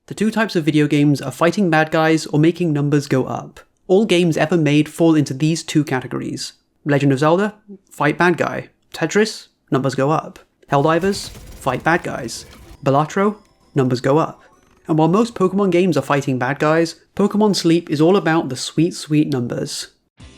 The two types of video games are fighting bad guys or making numbers go up. All games ever made fall into these two categories. Legend of Zelda, fight bad guy. Tetris, numbers go up. Helldivers, fight bad guys. Balatro, numbers go up. And while most Pokemon games are fighting bad guys, Pokemon Sleep is all about the sweet, sweet numbers.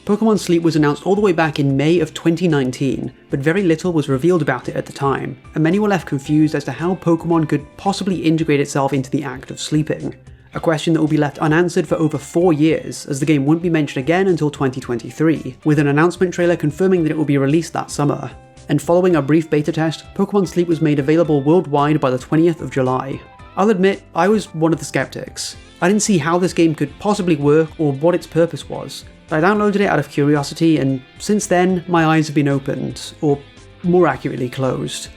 Pokemon Sleep was announced all the way back in May of 2019, but very little was revealed about it at the time, and many were left confused as to how Pokemon could possibly integrate itself into the act of sleeping. A question that will be left unanswered for over 4 years, as the game wouldn't be mentioned again until 2023, with an announcement trailer confirming that it will be released that summer. And following a brief beta test, Pokemon Sleep was made available worldwide by the 20th of July. I'll admit, I was one of the skeptics. I didn't see how this game could possibly work or what its purpose was. I downloaded it out of curiosity, and since then, my eyes have been opened, or more accurately closed.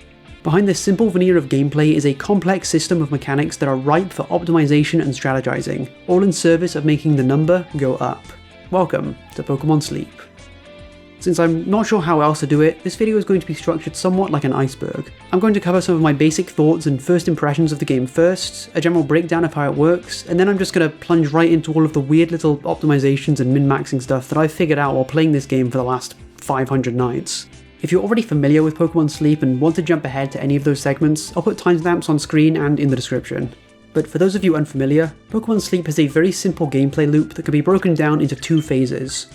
Behind this simple veneer of gameplay is a complex system of mechanics that are ripe for optimization and strategizing, all in service of making the number go up. Welcome to Pokemon Sleep. Since I'm not sure how else to do it, this video is going to be structured somewhat like an iceberg. I'm going to cover some of my basic thoughts and first impressions of the game first, a general breakdown of how it works, and then I'm just going to plunge right into all of the weird little optimizations and min-maxing stuff that I've figured out while playing this game for the last 500 nights. If you're already familiar with Pokemon Sleep and want to jump ahead to any of those segments, I'll put timestamps on screen and in the description. But for those of you unfamiliar, Pokemon Sleep has a very simple gameplay loop that can be broken down into two phases.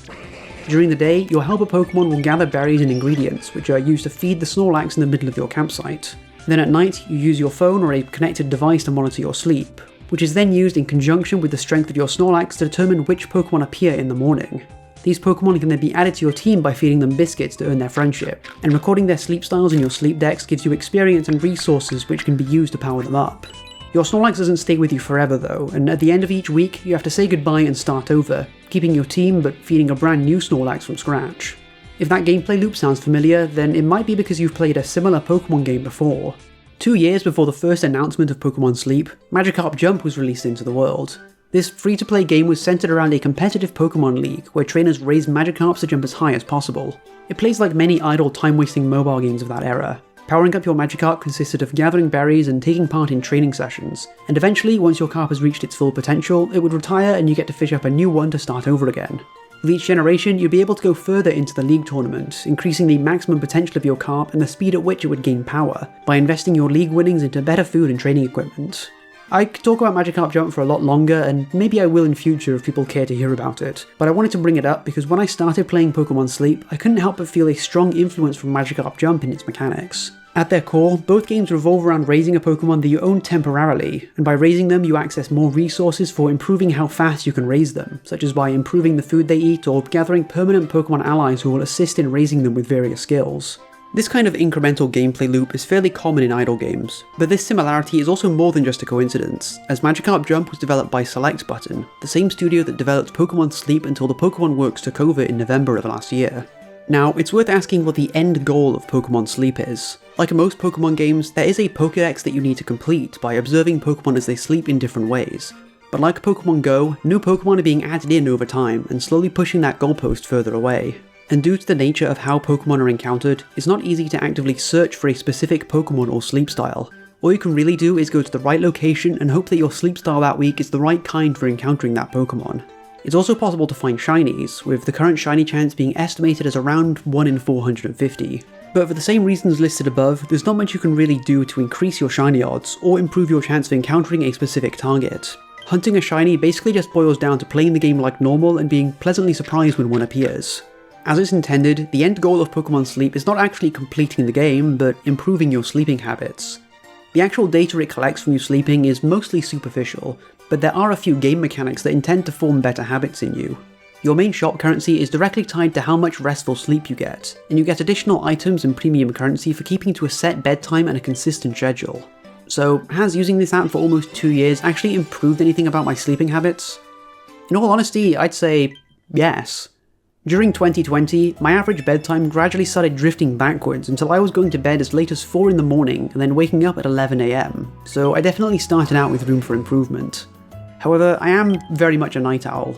During the day, your helper Pokemon will gather berries and ingredients, which are used to feed the Snorlax in the middle of your campsite. Then at night, you use your phone or a connected device to monitor your sleep, which is then used in conjunction with the strength of your Snorlax to determine which Pokemon appear in the morning. These Pokemon can then be added to your team by feeding them biscuits to earn their friendship, and recording their sleep styles in your sleep decks gives you experience and resources which can be used to power them up. Your Snorlax doesn't stay with you forever though, and at the end of each week, you have to say goodbye and start over, keeping your team but feeding a brand new Snorlax from scratch. If that gameplay loop sounds familiar, then it might be because you've played a similar Pokemon game before. 2 years before the first announcement of Pokemon Sleep, Magikarp Jump was released into the world. This free-to-play game was centered around a competitive Pokemon league, where trainers raised Magikarps to jump as high as possible. It plays like many idle, time-wasting mobile games of that era. Powering up your Magikarp consisted of gathering berries and taking part in training sessions, and eventually, once your Carp has reached its full potential, it would retire and you get to fish up a new one to start over again. With each generation, you'd be able to go further into the league tournament, increasing the maximum potential of your Carp and the speed at which it would gain power, by investing your league winnings into better food and training equipment. I could talk about Magikarp Jump for a lot longer, and maybe I will in future if people care to hear about it, but I wanted to bring it up because when I started playing Pokemon Sleep, I couldn't help but feel a strong influence from Magikarp Jump in its mechanics. At their core, both games revolve around raising a Pokemon that you own temporarily, and by raising them you access more resources for improving how fast you can raise them, such as by improving the food they eat or gathering permanent Pokemon allies who will assist in raising them with various skills. This kind of incremental gameplay loop is fairly common in idle games, but this similarity is also more than just a coincidence, as Magikarp Jump was developed by Select Button, the same studio that developed Pokemon Sleep until the Pokemon Works took over in November of last year. Now, it's worth asking what the end goal of Pokemon Sleep is. Like in most Pokemon games, there is a Pokédex that you need to complete by observing Pokemon as they sleep in different ways. But like Pokemon Go, new Pokemon are being added in over time and slowly pushing that goalpost further away. And due to the nature of how Pokemon are encountered, it's not easy to actively search for a specific Pokemon or sleep style. All you can really do is go to the right location and hope that your sleep style that week is the right kind for encountering that Pokemon. It's also possible to find shinies, with the current shiny chance being estimated as around 1 in 450. But for the same reasons listed above, there's not much you can really do to increase your shiny odds, or improve your chance of encountering a specific target. Hunting a shiny basically just boils down to playing the game like normal and being pleasantly surprised when one appears. As it's intended, the end goal of Pokemon Sleep is not actually completing the game, but improving your sleeping habits. The actual data it collects from you sleeping is mostly superficial, but there are a few game mechanics that intend to form better habits in you. Your main shop currency is directly tied to how much restful sleep you get, and you get additional items and premium currency for keeping to a set bedtime and a consistent schedule. So, has using this app for almost 2 years actually improved anything about my sleeping habits? In all honesty, I'd say yes. During 2020, my average bedtime gradually started drifting backwards until I was going to bed as late as 4 in the morning and then waking up at 11 AM, so I definitely started out with room for improvement. However, I am very much a night owl.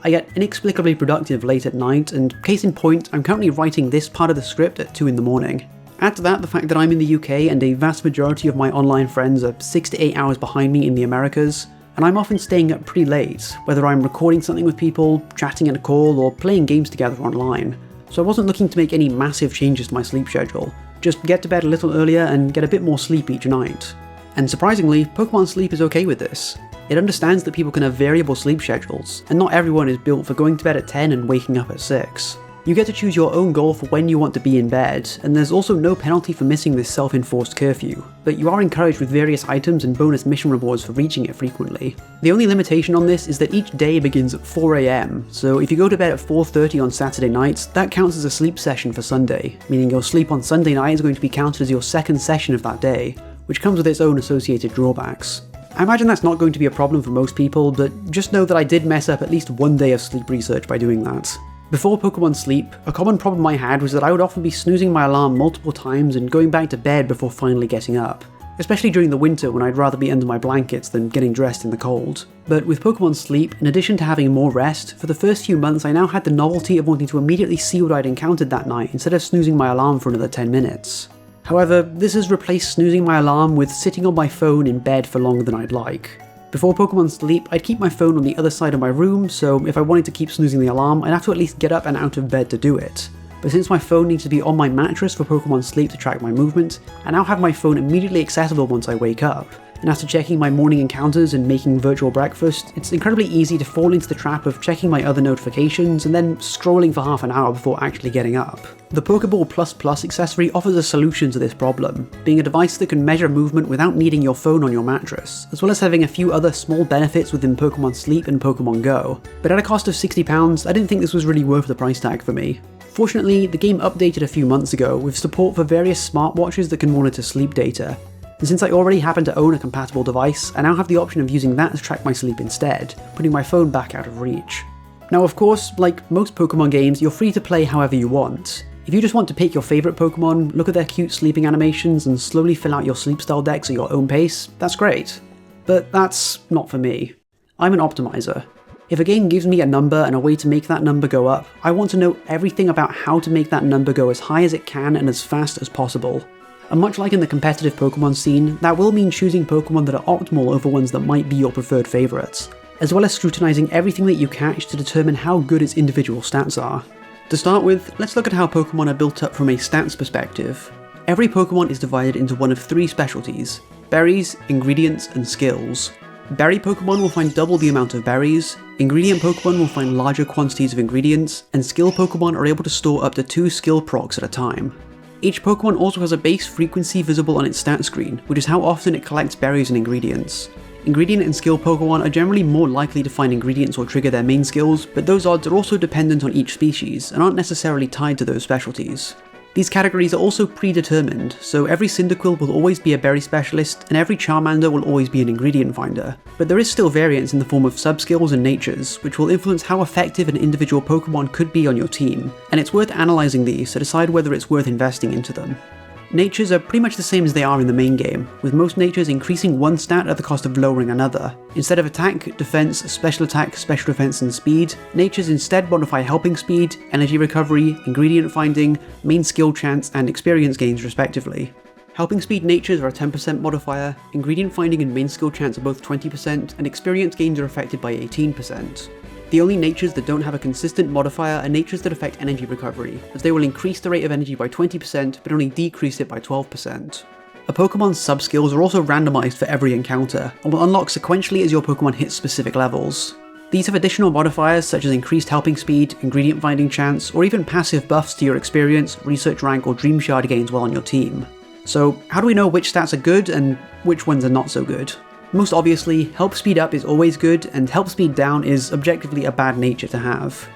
I get inexplicably productive late at night, and case in point, I'm currently writing this part of the script at 2 in the morning. Add to that the fact that I'm in the UK and a vast majority of my online friends are 6 to 8 hours behind me in the Americas, and I'm often staying up pretty late, whether I'm recording something with people, chatting in a call, or playing games together online. So I wasn't looking to make any massive changes to my sleep schedule, just get to bed a little earlier and get a bit more sleep each night. And surprisingly, Pokemon Sleep is okay with this. It understands that people can have variable sleep schedules, and not everyone is built for going to bed at 10 and waking up at 6. You get to choose your own goal for when you want to be in bed, and there's also no penalty for missing this self-enforced curfew, but you are encouraged with various items and bonus mission rewards for reaching it frequently. The only limitation on this is that each day begins at 4 AM, so if you go to bed at 4:30 on Saturday nights, that counts as a sleep session for Sunday, meaning your sleep on Sunday night is going to be counted as your second session of that day, which comes with its own associated drawbacks. I imagine that's not going to be a problem for most people, but just know that I did mess up at least one day of sleep research by doing that. Before Pokemon Sleep, a common problem I had was that I would often be snoozing my alarm multiple times and going back to bed before finally getting up, especially during the winter when I'd rather be under my blankets than getting dressed in the cold. But with Pokemon Sleep, in addition to having more rest, for the first few months I now had the novelty of wanting to immediately see what I'd encountered that night instead of snoozing my alarm for another 10 minutes. However, this has replaced snoozing my alarm with sitting on my phone in bed for longer than I'd like. Before Pokemon Sleep, I'd keep my phone on the other side of my room, so if I wanted to keep snoozing the alarm, I'd have to at least get up and out of bed to do it. But since my phone needs to be on my mattress for Pokemon Sleep to track my movement, I now have my phone immediately accessible once I wake up. And after checking my morning encounters and making virtual breakfast, it's incredibly easy to fall into the trap of checking my other notifications and then scrolling for half an hour before actually getting up. The Pokeball Plus accessory offers a solution to this problem, being a device that can measure movement without needing your phone on your mattress, as well as having a few other small benefits within Pokemon Sleep and Pokemon Go. But at a cost of £60, I didn't think this was really worth the price tag for me. Fortunately, the game updated a few months ago with support for various smartwatches that can monitor sleep data. And since I already happen to own a compatible device, I now have the option of using that to track my sleep instead, putting my phone back out of reach. Now of course, like most Pokemon games, you're free to play however you want. If you just want to pick your favourite Pokemon, look at their cute sleeping animations and slowly fill out your sleep style decks at your own pace, that's great. But that's not for me. I'm an optimizer. If a game gives me a number and a way to make that number go up, I want to know everything about how to make that number go as high as it can and as fast as possible. And much like in the competitive Pokemon scene, that will mean choosing Pokemon that are optimal over ones that might be your preferred favourites, as well as scrutinising everything that you catch to determine how good its individual stats are. To start with, let's look at how Pokemon are built up from a stats perspective. Every Pokemon is divided into one of three specialties: berries, ingredients, and skills. Berry Pokemon will find double the amount of berries, ingredient Pokemon will find larger quantities of ingredients, and skill Pokemon are able to store up to 2 skill procs at a time. Each Pokemon also has a base frequency visible on its stat screen, which is how often it collects berries and ingredients. Ingredient and skill Pokemon are generally more likely to find ingredients or trigger their main skills, but those odds are also dependent on each species, and aren't necessarily tied to those specialties. These categories are also predetermined, so every Cyndaquil will always be a berry specialist, and every Charmander will always be an ingredient finder. But there is still variance in the form of subskills and natures, which will influence how effective an individual Pokemon could be on your team, and it's worth analysing these to decide whether it's worth investing into them. Natures are pretty much the same as they are in the main game, with most natures increasing one stat at the cost of lowering another. Instead of attack, defense, special defense, and speed, natures instead modify helping speed, energy recovery, ingredient finding, main skill chance, and experience gains respectively. Helping speed natures are a 10% modifier, ingredient finding and main skill chance are both 20%, and experience gains are affected by 18%. The only natures that don't have a consistent modifier are natures that affect energy recovery, as they will increase the rate of energy by 20% but only decrease it by 12%. A Pokemon's subskills are also randomized for every encounter, and will unlock sequentially as your Pokemon hits specific levels. These have additional modifiers such as increased helping speed, ingredient finding chance, or even passive buffs to your experience, research rank, or dream shard gains while on your team. So how do we know which stats are good and which ones are not so good? Most obviously, help speed up is always good, and help speed down is objectively a bad nature to have.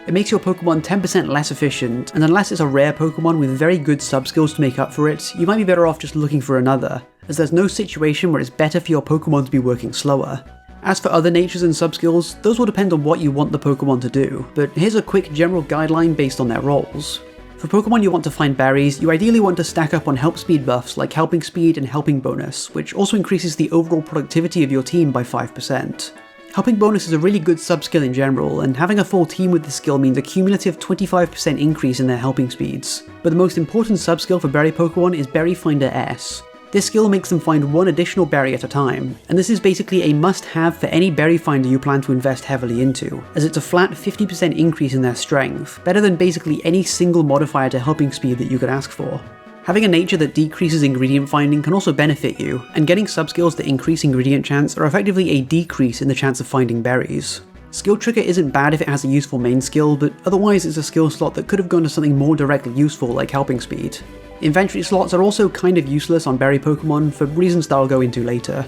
It makes your Pokemon 10% less efficient, and unless it's a rare Pokemon with very good subskills to make up for it, you might be better off just looking for another, as there's no situation where it's better for your Pokemon to be working slower. As for other natures and subskills, those will depend on what you want the Pokemon to do, but here's a quick general guideline based on their roles. For Pokemon you want to find berries, you ideally want to stack up on help speed buffs like helping speed and helping bonus, which also increases the overall productivity of your team by 5%. Helping bonus is a really good subskill in general, and having a full team with this skill means a cumulative 25% increase in their helping speeds. But the most important subskill for berry Pokemon is Berry Finder S. This skill makes them find one additional berry at a time, and this is basically a must-have for any berry finder you plan to invest heavily into, as it's a flat 50% increase in their strength, better than basically any single modifier to helping speed that you could ask for. Having a nature that decreases ingredient finding can also benefit you, and getting subskills that increase ingredient chance are effectively a decrease in the chance of finding berries. Skill Trigger isn't bad if it has a useful main skill, but otherwise it's a skill slot that could have gone to something more directly useful like helping speed. Inventory slots are also kind of useless on berry Pokemon for reasons that I'll go into later.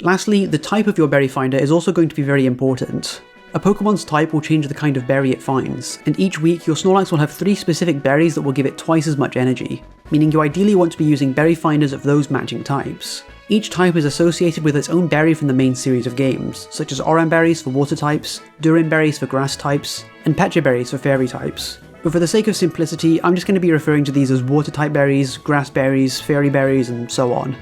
Lastly, the type of your berry finder is also going to be very important. A Pokemon's type will change the kind of berry it finds, and each week your Snorlax will have 3 specific berries that will give it twice as much energy, meaning you ideally want to be using berry finders of those matching types. Each type is associated with its own berry from the main series of games, such as Oran berries for water types, Durin berries for grass types, and Pecha berries for fairy types. But for the sake of simplicity, I'm just going to be referring to these as water type berries, grass berries, fairy berries, and so on.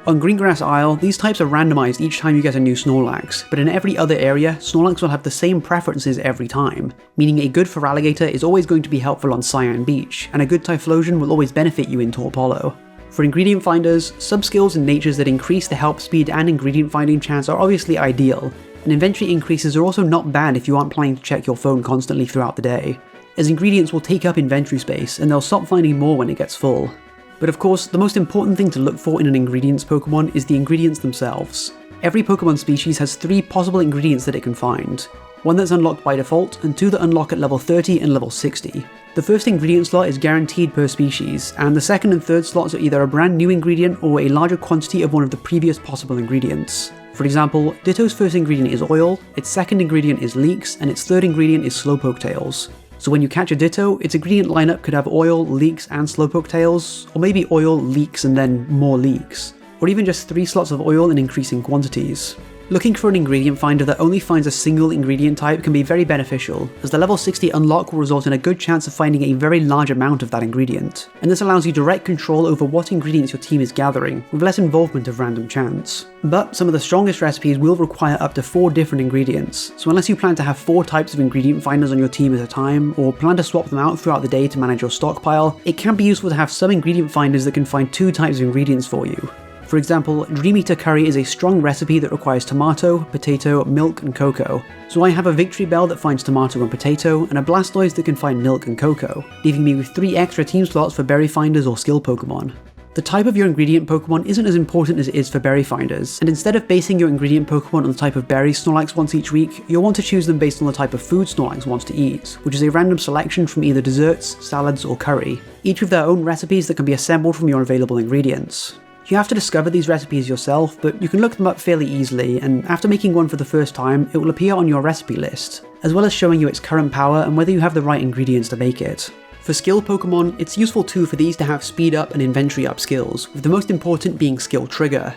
On Greengrass Isle, these types are randomized each time you get a new Snorlax, but in every other area, Snorlax will have the same preferences every time, meaning a good Feraligatr is always going to be helpful on Cyan Beach, and a good Typhlosion will always benefit you in Torp Hollow. For ingredient finders, subskills and natures that increase the help speed and ingredient finding chance are obviously ideal, and inventory increases are also not bad if you aren't planning to check your phone constantly throughout the day, as ingredients will take up inventory space and they'll stop finding more when it gets full. But of course, the most important thing to look for in an ingredients Pokemon is the ingredients themselves. Every Pokemon species has 3 possible ingredients that it can find, one that's unlocked by default, and 2 that unlock at level 30 and level 60. The first ingredient slot is guaranteed per species, and the second and third slots are either a brand new ingredient or a larger quantity of one of the previous possible ingredients. For example, Ditto's first ingredient is oil, its second ingredient is leeks, and its third ingredient is Slowpoke Tails. So when you catch a Ditto, its ingredient lineup could have oil, leeks, and Slowpoke Tails, or maybe oil, leeks, and then more leeks, or even just 3 slots of oil in increasing quantities. Looking for an ingredient finder that only finds a single ingredient type can be very beneficial, as the level 60 unlock will result in a good chance of finding a very large amount of that ingredient, and this allows you direct control over what ingredients your team is gathering, with less involvement of random chance. But some of the strongest recipes will require up to 4 different ingredients, so unless you plan to have 4 types of ingredient finders on your team at a time, or plan to swap them out throughout the day to manage your stockpile, it can be useful to have some ingredient finders that can find 2 types of ingredients for you. For example, Dream Eater Curry is a strong recipe that requires tomato, potato, milk, and cocoa, so I have a Victory Bell that finds tomato and potato, and a Blastoise that can find milk and cocoa, leaving me with 3 extra team slots for berry finders or skill Pokemon. The type of your ingredient Pokemon isn't as important as it is for berry finders, and instead of basing your ingredient Pokemon on the type of berries Snorlax wants each week, you'll want to choose them based on the type of food Snorlax wants to eat, which is a random selection from either desserts, salads, or curry, each with their own recipes that can be assembled from your available ingredients. You have to discover these recipes yourself, but you can look them up fairly easily, and after making one for the first time, it will appear on your recipe list, as well as showing you its current power and whether you have the right ingredients to make it. For skill Pokemon, it's useful too for these to have speed up and inventory up skills, with the most important being Skill Trigger.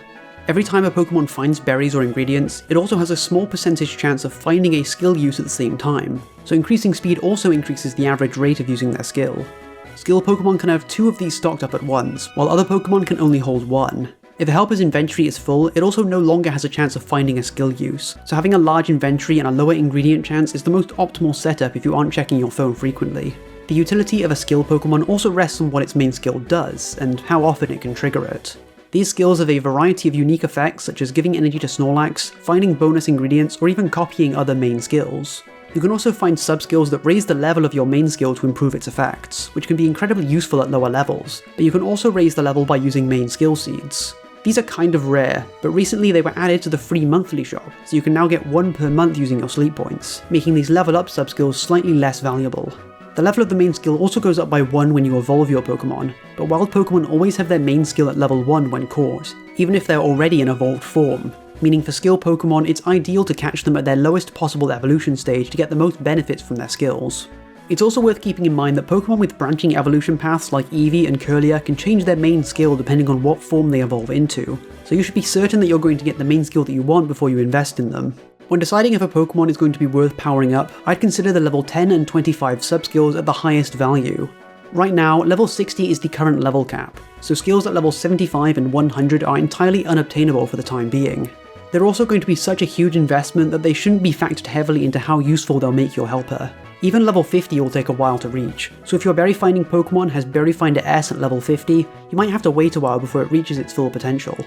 Every time a Pokemon finds berries or ingredients, it also has a small percentage chance of finding a skill use at the same time, so increasing speed also increases the average rate of using their skill. Skill Pokemon can have 2 of these stocked up at once, while other Pokemon can only hold 1. If a helper's inventory is full, it also no longer has a chance of finding a skill use, so having a large inventory and a lower ingredient chance is the most optimal setup if you aren't checking your phone frequently. The utility of a skill Pokemon also rests on what its main skill does, and how often it can trigger it. These skills have a variety of unique effects such as giving energy to Snorlax, finding bonus ingredients, or even copying other main skills. You can also find subskills that raise the level of your main skill to improve its effects, which can be incredibly useful at lower levels, but you can also raise the level by using main skill seeds. These are kind of rare, but recently they were added to the free monthly shop, so you can now get 1 per month using your sleep points, making these level up subskills slightly less valuable. The level of the main skill also goes up by 1 when you evolve your Pokemon, but wild Pokemon always have their main skill at level 1 when caught, even if they're already in evolved form. Meaning for skill Pokemon, it's ideal to catch them at their lowest possible evolution stage to get the most benefits from their skills. It's also worth keeping in mind that Pokemon with branching evolution paths like Eevee and Curlier can change their main skill depending on what form they evolve into, so you should be certain that you're going to get the main skill that you want before you invest in them. When deciding if a Pokemon is going to be worth powering up, I'd consider the level 10 and 25 subskills at the highest value. Right now, level 60 is the current level cap, so skills at level 75 and 100 are entirely unobtainable for the time being. They're also going to be such a huge investment that they shouldn't be factored heavily into how useful they'll make your helper. Even level 50 will take a while to reach, so if your berry finding Pokemon has Berry Finder S at level 50, you might have to wait a while before it reaches its full potential.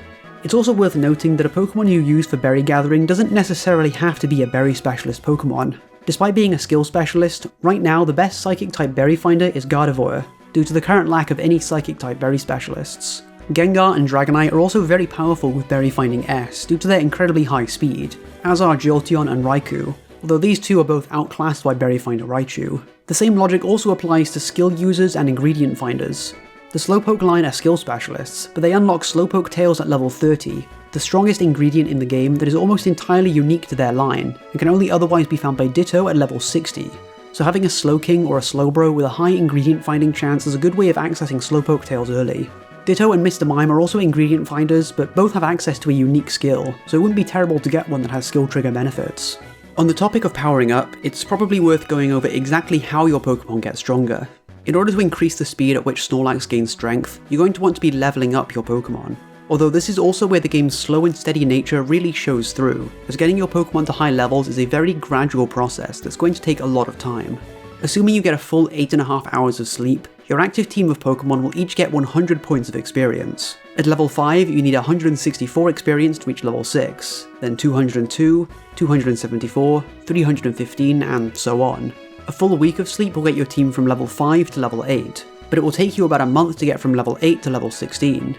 It's also worth noting that a Pokemon you use for berry gathering doesn't necessarily have to be a berry specialist Pokemon. Despite being a skill specialist, right now the best psychic type berry finder is Gardevoir, due to the current lack of any psychic type berry specialists. Gengar and Dragonite are also very powerful with berry finding S due to their incredibly high speed, as are Jolteon and Raikou, although these two are both outclassed by berry finder Raichu. The same logic also applies to skill users and ingredient finders. The Slowpoke line are skill specialists, but they unlock Slowpoke tails at level 30, the strongest ingredient in the game that is almost entirely unique to their line, and can only otherwise be found by Ditto at level 60. So having a Slowking or a Slowbro with a high ingredient finding chance is a good way of accessing Slowpoke tails early. Ditto and Mr. Mime are also ingredient finders, but both have access to a unique skill, so it wouldn't be terrible to get one that has skill trigger benefits. On the topic of powering up, it's probably worth going over exactly how your Pokemon get stronger. In order to increase the speed at which Snorlax gains strength, you're going to want to be leveling up your Pokemon. Although this is also where the game's slow and steady nature really shows through, as getting your Pokemon to high levels is a very gradual process that's going to take a lot of time. Assuming you get a full 8.5 hours of sleep, your active team of Pokemon will each get 100 points of experience. At level 5, you need 164 experience to reach level 6, then 202, 274, 315, and so on. A full week of sleep will get your team from level 5 to level 8, but it will take you about a month to get from level 8 to level 16.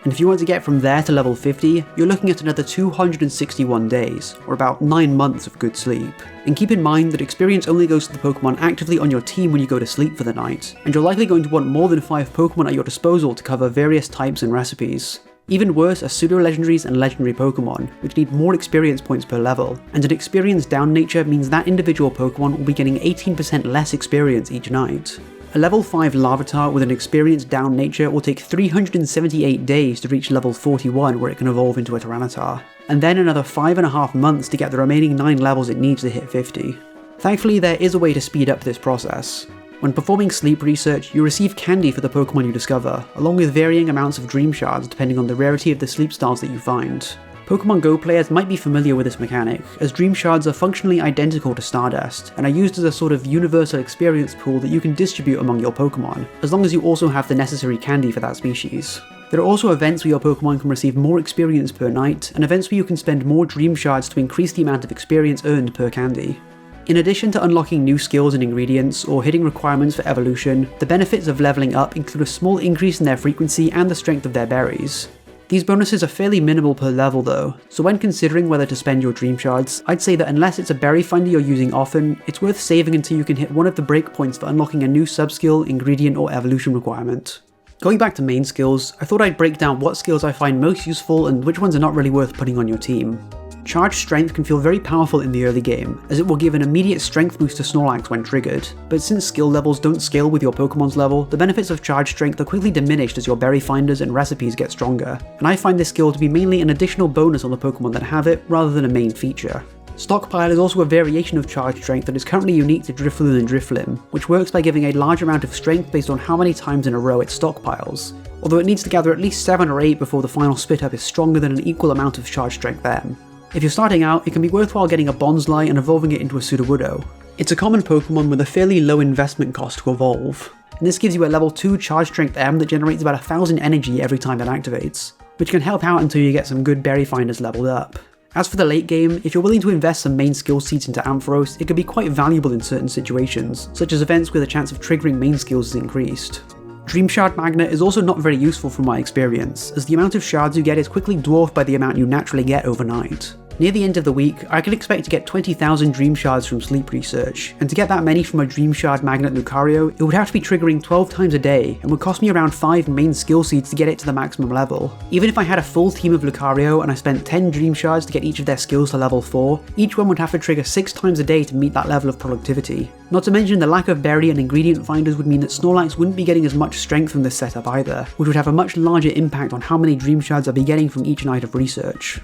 And if you want to get from there to level 50, you're looking at another 261 days, or about 9 months of good sleep. And keep in mind that experience only goes to the Pokemon actively on your team when you go to sleep for the night, and you're likely going to want more than 5 Pokemon at your disposal to cover various types and recipes. Even worse are pseudo-legendaries and legendary Pokemon, which need more experience points per level, and an experience down nature means that individual Pokemon will be getting 18% less experience each night. A level 5 Larvitar with an experience down nature will take 378 days to reach level 41 where it can evolve into a Tyranitar, and then another 5.5 months to get the remaining 9 levels it needs to hit 50. Thankfully there is a way to speed up this process. When performing sleep research, you receive candy for the Pokemon you discover, along with varying amounts of Dream Shards depending on the rarity of the sleep styles that you find. Pokemon Go players might be familiar with this mechanic, as Dream Shards are functionally identical to Stardust, and are used as a sort of universal experience pool that you can distribute among your Pokemon, as long as you also have the necessary candy for that species. There are also events where your Pokemon can receive more experience per night, and events where you can spend more Dream Shards to increase the amount of experience earned per candy. In addition to unlocking new skills and ingredients, or hitting requirements for evolution, the benefits of leveling up include a small increase in their frequency and the strength of their berries. These bonuses are fairly minimal per level though, so when considering whether to spend your Dream Shards, I'd say that unless it's a berry finder you're using often, it's worth saving until you can hit one of the breakpoints for unlocking a new subskill, ingredient, or evolution requirement. Going back to main skills, I thought I'd break down what skills I find most useful and which ones are not really worth putting on your team. Charged Strength can feel very powerful in the early game, as it will give an immediate strength boost to Snorlax when triggered, but since skill levels don't scale with your Pokemon's level, the benefits of Charged Strength are quickly diminished as your berry finders and recipes get stronger, and I find this skill to be mainly an additional bonus on the Pokemon that have it, rather than a main feature. Stockpile is also a variation of Charged Strength that is currently unique to Drifloon and Driflim, which works by giving a large amount of strength based on how many times in a row it stockpiles, although it needs to gather at least 7 or 8 before the final spit up is stronger than an equal amount of Charged Strength then. If you're starting out, it can be worthwhile getting a Bonsly and evolving it into a Sudowoodo. It's a common Pokemon with a fairly low investment cost to evolve, and this gives you a level 2 Charge Strength M that generates about 1000 energy every time it activates, which can help out until you get some good berry finders leveled up. As for the late game, if you're willing to invest some main skill seeds into Ampharos, it can be quite valuable in certain situations, such as events where the chance of triggering main skills is increased. Dream Shard Magnet is also not very useful from my experience, as the amount of shards you get is quickly dwarfed by the amount you naturally get overnight. Near the end of the week, I can expect to get 20,000 Dream Shards from sleep research, and to get that many from a Dream Shard Magnet Lucario, it would have to be triggering 12 times a day, and would cost me around 5 main skill seeds to get it to the maximum level. Even if I had a full team of Lucario and I spent 10 Dream Shards to get each of their skills to level 4, each one would have to trigger 6 times a day to meet that level of productivity. Not to mention the lack of berry and ingredient finders would mean that Snorlax wouldn't be getting as much strength from this setup either, which would have a much larger impact on how many Dream Shards I'd be getting from each night of research.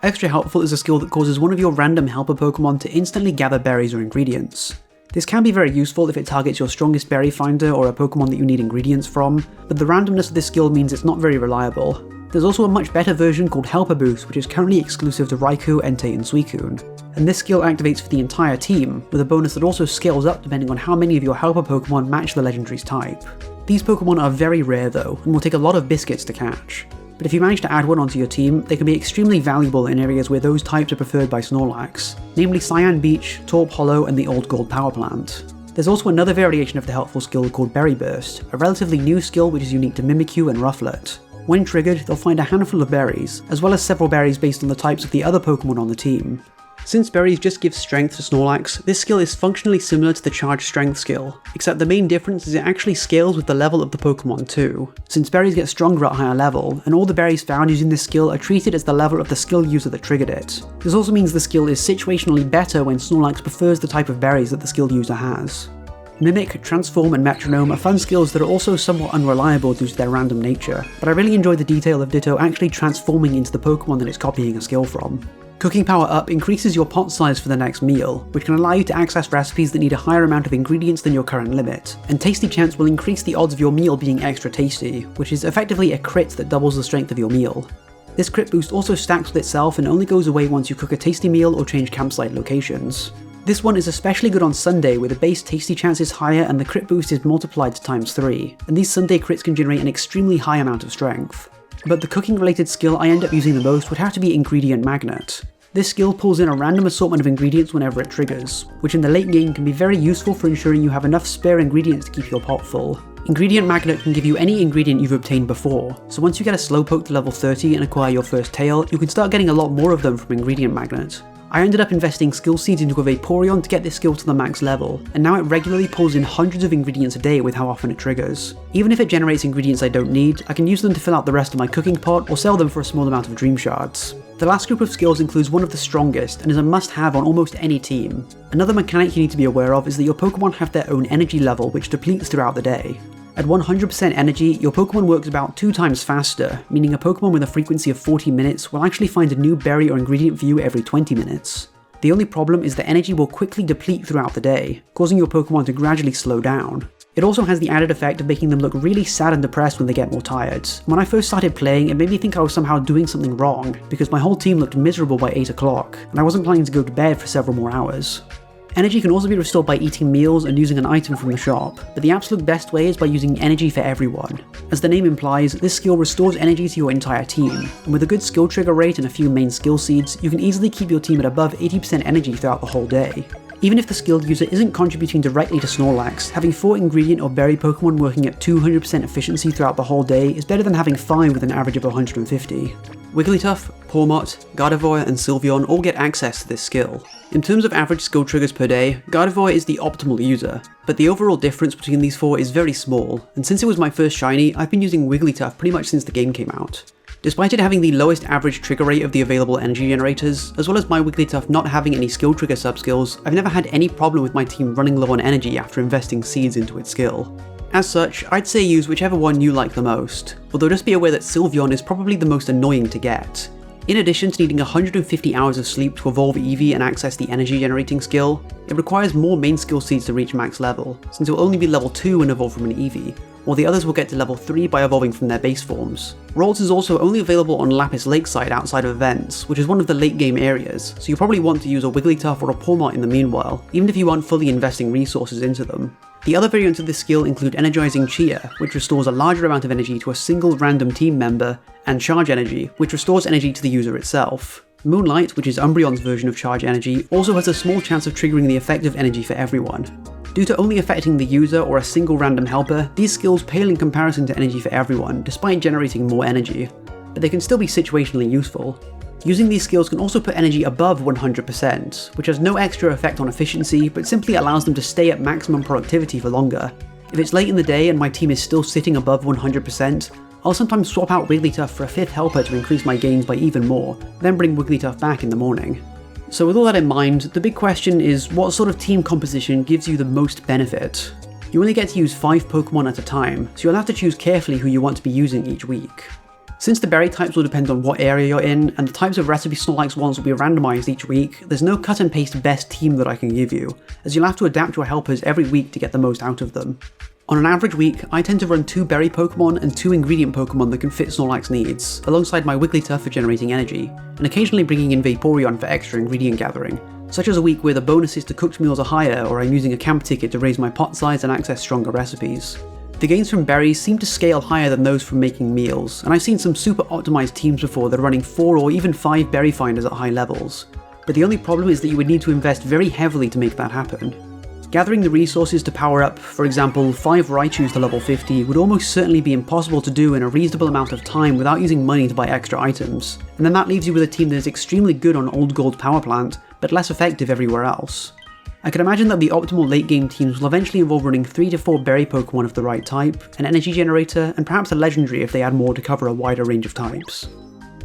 Extra Helpful is a skill that causes one of your random helper Pokemon to instantly gather berries or ingredients. This can be very useful if it targets your strongest berry finder or a Pokemon that you need ingredients from, but the randomness of this skill means it's not very reliable. There's also a much better version called Helper Boost, which is currently exclusive to Raikou, Entei, and Suicune. And this skill activates for the entire team, with a bonus that also scales up depending on how many of your Helper Pokemon match the legendary's type. These Pokemon are very rare though, and will take a lot of biscuits to catch. But if you manage to add one onto your team, they can be extremely valuable in areas where those types are preferred by Snorlax, namely Cyan Beach, Torp Hollow, and the Old Gold Power Plant. There's also another variation of the helpful skill called Berry Burst, a relatively new skill which is unique to Mimikyu and Rufflet. When triggered, they'll find a handful of berries, as well as several berries based on the types of the other Pokemon on the team. Since berries just give strength to Snorlax, this skill is functionally similar to the charge strength skill, except the main difference is it actually scales with the level of the Pokemon too, since berries get stronger at higher level, and all the berries found using this skill are treated as the level of the skill user that triggered it. This also means the skill is situationally better when Snorlax prefers the type of berries that the skill user has. Mimic, Transform, and Metronome are fun skills that are also somewhat unreliable due to their random nature, but I really enjoy the detail of Ditto actually transforming into the Pokemon that it's copying a skill from. Cooking Power Up increases your pot size for the next meal, which can allow you to access recipes that need a higher amount of ingredients than your current limit, and Tasty Chance will increase the odds of your meal being extra tasty, which is effectively a crit that doubles the strength of your meal. This crit boost also stacks with itself and only goes away once you cook a tasty meal or change campsite locations. This one is especially good on Sunday, where the base Tasty Chance is higher and the crit boost is multiplied to ×3, and these Sunday crits can generate an extremely high amount of strength. But the cooking related skill I end up using the most would have to be Ingredient Magnet. This skill pulls in a random assortment of ingredients whenever it triggers, which in the late game can be very useful for ensuring you have enough spare ingredients to keep your pot full. Ingredient Magnet can give you any ingredient you've obtained before, so once you get a Slowpoke to level 30 and acquire your first tail, you can start getting a lot more of them from Ingredient Magnet. I ended up investing skill seeds into a Vaporeon to get this skill to the max level, and now it regularly pulls in hundreds of ingredients a day with how often it triggers. Even if it generates ingredients I don't need, I can use them to fill out the rest of my cooking pot or sell them for a small amount of Dream Shards. The last group of skills includes one of the strongest and is a must-have on almost any team. Another mechanic you need to be aware of is that your Pokemon have their own energy level which depletes throughout the day. At 100% energy, your Pokemon works about 2 times faster, meaning a Pokemon with a frequency of 40 minutes will actually find a new berry or ingredient for you every 20 minutes. The only problem is that energy will quickly deplete throughout the day, causing your Pokemon to gradually slow down. It also has the added effect of making them look really sad and depressed when they get more tired. When I first started playing, it made me think I was somehow doing something wrong, because my whole team looked miserable by 8 o'clock, and I wasn't planning to go to bed for several more hours. Energy can also be restored by eating meals and using an item from the shop, but the absolute best way is by using energy for everyone. As the name implies, this skill restores energy to your entire team, and with a good skill trigger rate and a few main skill seeds, you can easily keep your team at above 80% energy throughout the whole day. Even if the skilled user isn't contributing directly to Snorlax, having 4 ingredient or berry Pokemon working at 200% efficiency throughout the whole day is better than having 5 with an average of 150. Wigglytuff, Pawmot, Gardevoir, and Sylveon all get access to this skill. In terms of average skill triggers per day, Gardevoir is the optimal user, but the overall difference between these 4 is very small, and since it was my first shiny, I've been using Wigglytuff pretty much since the game came out. Despite it having the lowest average trigger rate of the available energy generators, as well as my Wigglytuff not having any skill trigger subskills, I've never had any problem with my team running low on energy after investing seeds into its skill. As such, I'd say use whichever one you like the most, although just be aware that Sylveon is probably the most annoying to get. In addition to needing 150 hours of sleep to evolve Eevee and access the energy generating skill, it requires more main skill seeds to reach max level, since it will only be level 2 when evolved from an Eevee, while the others will get to level 3 by evolving from their base forms. Ralts is also only available on Lapis Lakeside outside of events, which is one of the late game areas, so you'll probably want to use a Wigglytuff or a Pawmot in the meanwhile, even if you aren't fully investing resources into them. The other variants of this skill include Energizing Chia, which restores a larger amount of energy to a single random team member, and Charge Energy, which restores energy to the user itself. Moonlight, which is Umbreon's version of Charge Energy, also has a small chance of triggering the effect of energy for everyone. Due to only affecting the user or a single random helper, these skills pale in comparison to energy for everyone, despite generating more energy, but they can still be situationally useful. Using these skills can also put energy above 100%, which has no extra effect on efficiency, but simply allows them to stay at maximum productivity for longer. If it's late in the day and my team is still sitting above 100%, I'll sometimes swap out Wigglytuff for a 5th helper to increase my gains by even more, then bring Wigglytuff back in the morning. So with all that in mind, the big question is what sort of team composition gives you the most benefit? You only get to use 5 Pokemon at a time, so you'll have to choose carefully who you want to be using each week. Since the berry types will depend on what area you're in, and the types of recipe Snorlax wants will be randomised each week, there's no cut and paste best team that I can give you, as you'll have to adapt your helpers every week to get the most out of them. On an average week, I tend to run 2 berry Pokemon and 2 ingredient Pokemon that can fit Snorlax needs, alongside my Wigglytuff for generating energy, and occasionally bringing in Vaporeon for extra ingredient gathering, such as a week where the bonuses to cooked meals are higher or I'm using a camp ticket to raise my pot size and access stronger recipes. The gains from berries seem to scale higher than those from making meals, and I've seen some super optimized teams before that are running 4 or even 5 berry finders at high levels. But the only problem is that you would need to invest very heavily to make that happen. Gathering the resources to power up, for example, 5 Raichus to level 50 would almost certainly be impossible to do in a reasonable amount of time without using money to buy extra items, and then that leaves you with a team that is extremely good on Old Gold Power Plant, but less effective everywhere else. I can imagine that the optimal late game teams will eventually involve running 3 to 4 berry Pokemon of the right type, an energy generator, and perhaps a legendary if they add more to cover a wider range of types.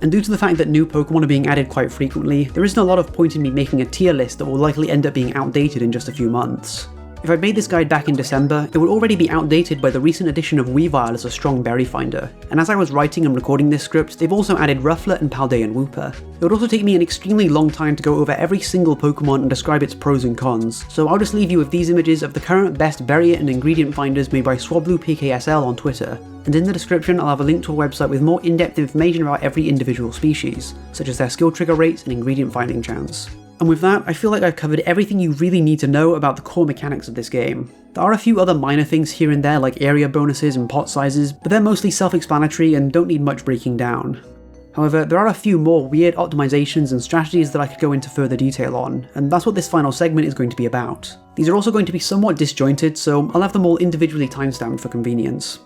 And due to the fact that new Pokemon are being added quite frequently, there isn't a lot of point in me making a tier list that will likely end up being outdated in just a few months. If I'd made this guide back in December, it would already be outdated by the recent addition of Weavile as a strong berry finder, and as I was writing and recording this script, they've also added Rufflet and Paldean Wooper. It would also take me an extremely long time to go over every single Pokemon and describe its pros and cons, so I'll just leave you with these images of the current best berry and ingredient finders made by SwabluPKSL on Twitter, and in the description I'll have a link to a website with more in-depth information about every individual species, such as their skill trigger rates and ingredient finding chance. And with that, I feel like I've covered everything you really need to know about the core mechanics of this game. There are a few other minor things here and there like area bonuses and pot sizes, but they're mostly self-explanatory and don't need much breaking down. However, there are a few more weird optimizations and strategies that I could go into further detail on, and that's what this final segment is going to be about. These are also going to be somewhat disjointed, so I'll have them all individually timestamped for convenience.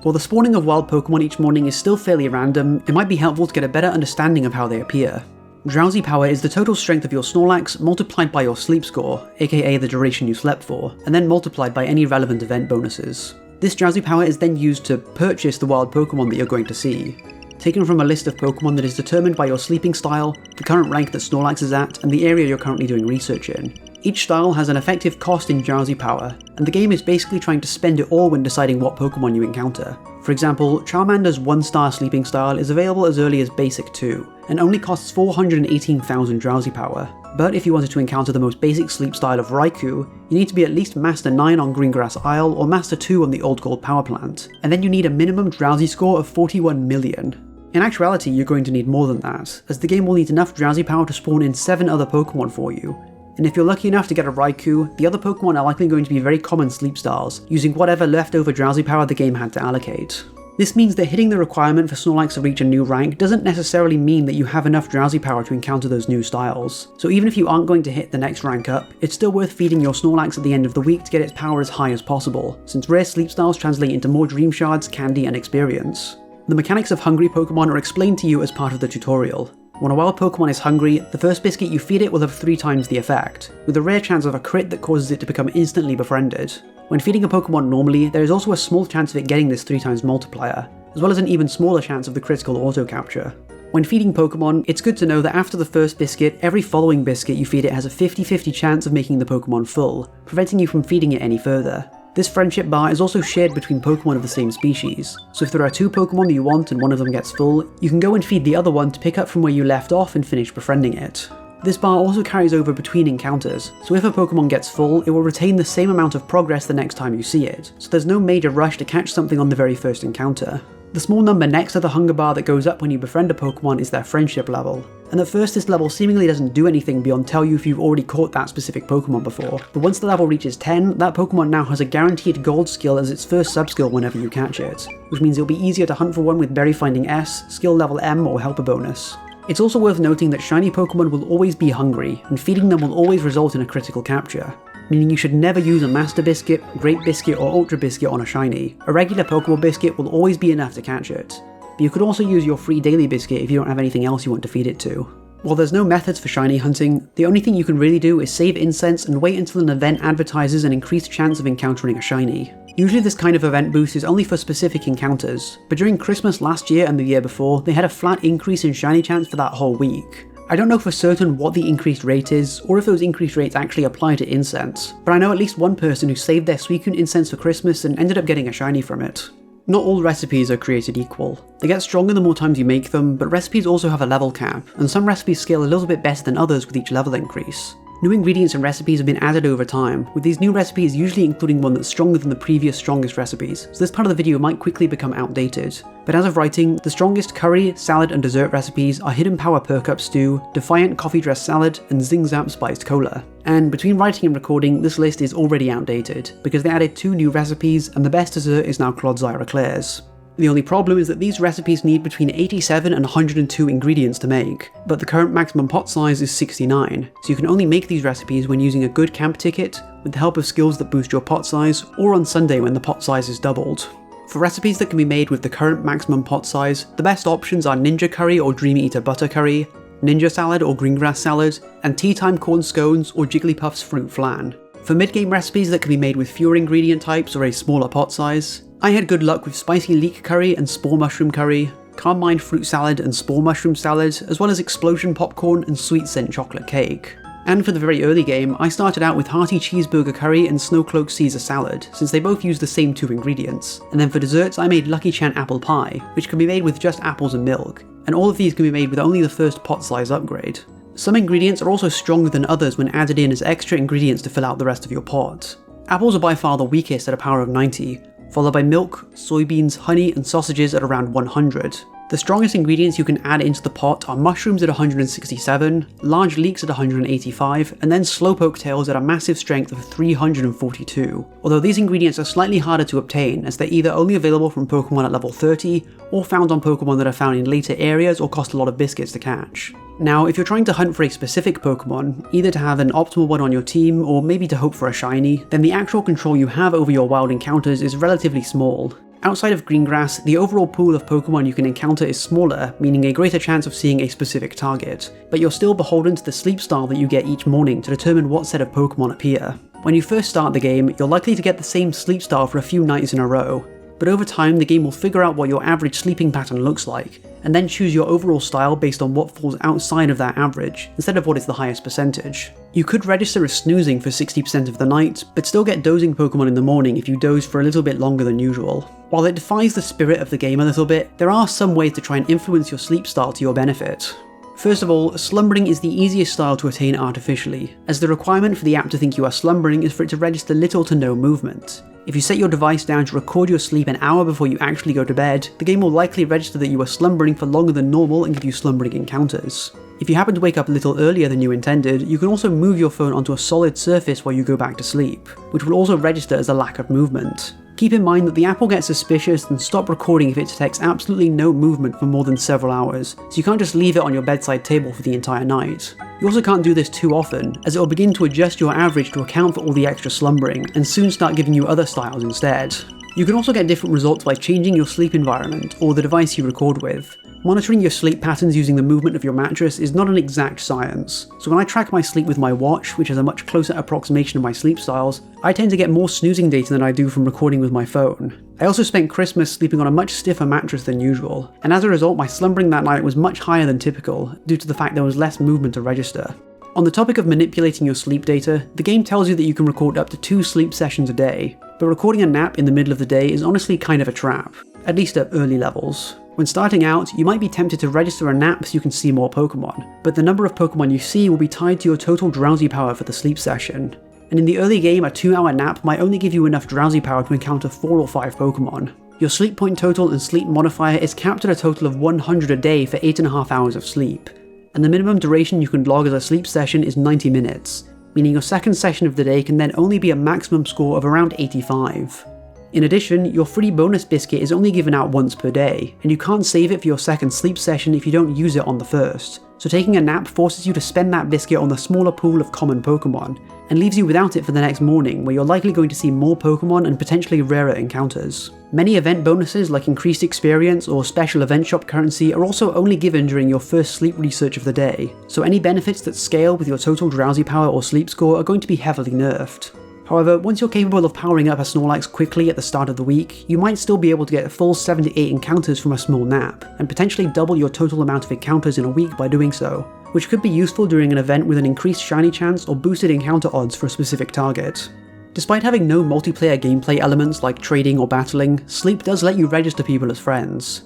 While the spawning of wild Pokemon each morning is still fairly random, it might be helpful to get a better understanding of how they appear. Drowsy Power is the total strength of your Snorlax multiplied by your sleep score, aka the duration you slept for, and then multiplied by any relevant event bonuses. This Drowsy Power is then used to purchase the wild Pokemon that you're going to see. Taken from a list of Pokemon that is determined by your sleeping style, the current rank that Snorlax is at, and the area you're currently doing research in. Each style has an effective cost in Drowsy Power, and the game is basically trying to spend it all when deciding what Pokemon you encounter. For example, Charmander's 1-star sleeping style is available as early as Basic 2, and only costs 418,000 Drowsy Power. But if you wanted to encounter the most basic sleep style of Raikou, you need to be at least Master 9 on Greengrass Isle or Master 2 on the Old Gold Power Plant, and then you need a minimum Drowsy score of 41 million. In actuality, you're going to need more than that, as the game will need enough Drowsy Power to spawn in 7 other Pokemon for you. And if you're lucky enough to get a Raikou, the other Pokemon are likely going to be very common sleep styles, using whatever leftover Drowsy Power the game had to allocate. This means that hitting the requirement for Snorlax to reach a new rank doesn't necessarily mean that you have enough Drowsy Power to encounter those new styles. So even if you aren't going to hit the next rank up, it's still worth feeding your Snorlax at the end of the week to get its power as high as possible, since rare sleep styles translate into more Dream Shards, candy, and experience. The mechanics of hungry Pokemon are explained to you as part of the tutorial. When a wild Pokemon is hungry, the first biscuit you feed it will have 3 times the effect, with a rare chance of a crit that causes it to become instantly befriended. When feeding a Pokemon normally, there is also a small chance of it getting this 3 times multiplier, as well as an even smaller chance of the critical auto capture. When feeding Pokemon, it's good to know that after the first biscuit, every following biscuit you feed it has a 50-50 chance of making the Pokemon full, preventing you from feeding it any further. This friendship bar is also shared between Pokemon of the same species, so if there are 2 Pokemon that you want and one of them gets full, you can go and feed the other one to pick up from where you left off and finish befriending it. This bar also carries over between encounters, so if a Pokemon gets full, it will retain the same amount of progress the next time you see it, so there's no major rush to catch something on the very first encounter. The small number next to the hunger bar that goes up when you befriend a Pokemon is their friendship level, and at first this level seemingly doesn't do anything beyond tell you if you've already caught that specific Pokemon before, but once the level reaches 10, that Pokemon now has a guaranteed gold skill as its first subskill whenever you catch it, which means it'll be easier to hunt for one with Berry Finding S, skill level M, or helper bonus. It's also worth noting that shiny Pokemon will always be hungry, and feeding them will always result in a critical capture, meaning you should never use a Master Biscuit, Great Biscuit, or Ultra Biscuit on a shiny. A regular Pokeball Biscuit will always be enough to catch it, but you could also use your free Daily Biscuit if you don't have anything else you want to feed it to. While there's no methods for shiny hunting, the only thing you can really do is save Incense and wait until an event advertises an increased chance of encountering a shiny. Usually this kind of event boost is only for specific encounters, but during Christmas last year and the year before, they had a flat increase in shiny chance for that whole week. I don't know for certain what the increased rate is, or if those increased rates actually apply to Incense, but I know at least one person who saved their Suicune Incense for Christmas and ended up getting a shiny from it. Not all recipes are created equal. They get stronger the more times you make them, but recipes also have a level cap, and some recipes scale a little bit better than others with each level increase. New ingredients and recipes have been added over time, with these new recipes usually including one that's stronger than the previous strongest recipes, so this part of the video might quickly become outdated. But as of writing, the strongest curry, salad and dessert recipes are Hidden Power Perk Up Stew, Defiant Coffee Dress Salad, and Zing Zap Spiced Cola. And between writing and recording, this list is already outdated, because they added 2 new recipes and the best dessert is now Clodzire Eclairs. The only problem is that these recipes need between 87 and 102 ingredients to make, but the current maximum pot size is 69, so you can only make these recipes when using a good camp ticket, with the help of skills that boost your pot size, or on Sunday when the pot size is doubled. For recipes that can be made with the current maximum pot size, the best options are Ninja Curry or Dream Eater Butter Curry, Ninja Salad or Greengrass Salad, and Tea Time Corn Scones or Jigglypuff's Fruit Flan. For mid-game recipes that can be made with fewer ingredient types or a smaller pot size, I had good luck with Spicy Leek Curry and Spore Mushroom Curry, Carmine Fruit Salad and Spore Mushroom Salad, as well as Explosion Popcorn and Sweet Scent Chocolate Cake. And for the very early game, I started out with Hearty Cheeseburger Curry and Snowcloak Caesar Salad, since they both use the same 2 ingredients. And then for desserts I made Lucky Chan Apple Pie, which can be made with just apples and milk, and all of these can be made with only the first pot size upgrade. Some ingredients are also stronger than others when added in as extra ingredients to fill out the rest of your pot. Apples are by far the weakest at a power of 90, followed by milk, soybeans, honey and sausages at around 100. The strongest ingredients you can add into the pot are mushrooms at 167, large leeks at 185, and then slowpoke tails at a massive strength of 342. Although these ingredients are slightly harder to obtain, as they're either only available from Pokemon at level 30, or found on Pokemon that are found in later areas or cost a lot of biscuits to catch. Now, if you're trying to hunt for a specific Pokemon, either to have an optimal one on your team, or maybe to hope for a shiny, then the actual control you have over your wild encounters is relatively small. Outside of Greengrass, the overall pool of Pokemon you can encounter is smaller, meaning a greater chance of seeing a specific target, but you're still beholden to the sleep style that you get each morning to determine what set of Pokemon appear. When you first start the game, you're likely to get the same sleep style for a few nights in a row, but over time the game will figure out what your average sleeping pattern looks like, and then choose your overall style based on what falls outside of that average, instead of what is the highest percentage. You could register as snoozing for 60% of the night, but still get dozing Pokemon in the morning if you doze for a little bit longer than usual. While it defies the spirit of the game a little bit, there are some ways to try and influence your sleep style to your benefit. First of all, slumbering is the easiest style to attain artificially, as the requirement for the app to think you are slumbering is for it to register little to no movement. If you set your device down to record your sleep an hour before you actually go to bed, the game will likely register that you are slumbering for longer than normal and give you slumbering encounters. If you happen to wake up a little earlier than you intended, you can also move your phone onto a solid surface while you go back to sleep, which will also register as a lack of movement. Keep in mind that the app will get suspicious and stop recording if it detects absolutely no movement for more than several hours, so you can't just leave it on your bedside table for the entire night. You also can't do this too often, as it will begin to adjust your average to account for all the extra slumbering, and soon start giving you other styles instead. You can also get different results by changing your sleep environment, or the device you record with. Monitoring your sleep patterns using the movement of your mattress is not an exact science, so when I track my sleep with my watch, which is a much closer approximation of my sleep styles, I tend to get more snoozing data than I do from recording with my phone. I also spent Christmas sleeping on a much stiffer mattress than usual, and as a result my slumbering that night was much higher than typical, due to the fact there was less movement to register. On the topic of manipulating your sleep data, the game tells you that you can record up to 2 sleep sessions a day, but recording a nap in the middle of the day is honestly kind of a trap, at least at early levels. When starting out, you might be tempted to register a nap so you can see more Pokemon, but the number of Pokemon you see will be tied to your total Drowsy Power for the sleep session. And in the early game, a 2-hour nap might only give you enough Drowsy Power to encounter 4 or 5 Pokemon. Your sleep point total and sleep modifier is capped at a total of 100 a day for 8.5 hours of sleep, and the minimum duration you can log as a sleep session is 90 minutes, meaning your second session of the day can then only be a maximum score of around 85. In addition, your free bonus biscuit is only given out once per day, and you can't save it for your second sleep session if you don't use it on the first, so taking a nap forces you to spend that biscuit on the smaller pool of common Pokemon, and leaves you without it for the next morning where you're likely going to see more Pokemon and potentially rarer encounters. Many event bonuses like increased experience or special event shop currency are also only given during your first sleep research of the day, so any benefits that scale with your total Drowsy Power or sleep score are going to be heavily nerfed. However, once you're capable of powering up a Snorlax quickly at the start of the week, you might still be able to get a full 7 to 8 encounters from a small nap, and potentially double your total amount of encounters in a week by doing so, which could be useful during an event with an increased shiny chance or boosted encounter odds for a specific target. Despite having no multiplayer gameplay elements like trading or battling, Sleep does let you register people as friends.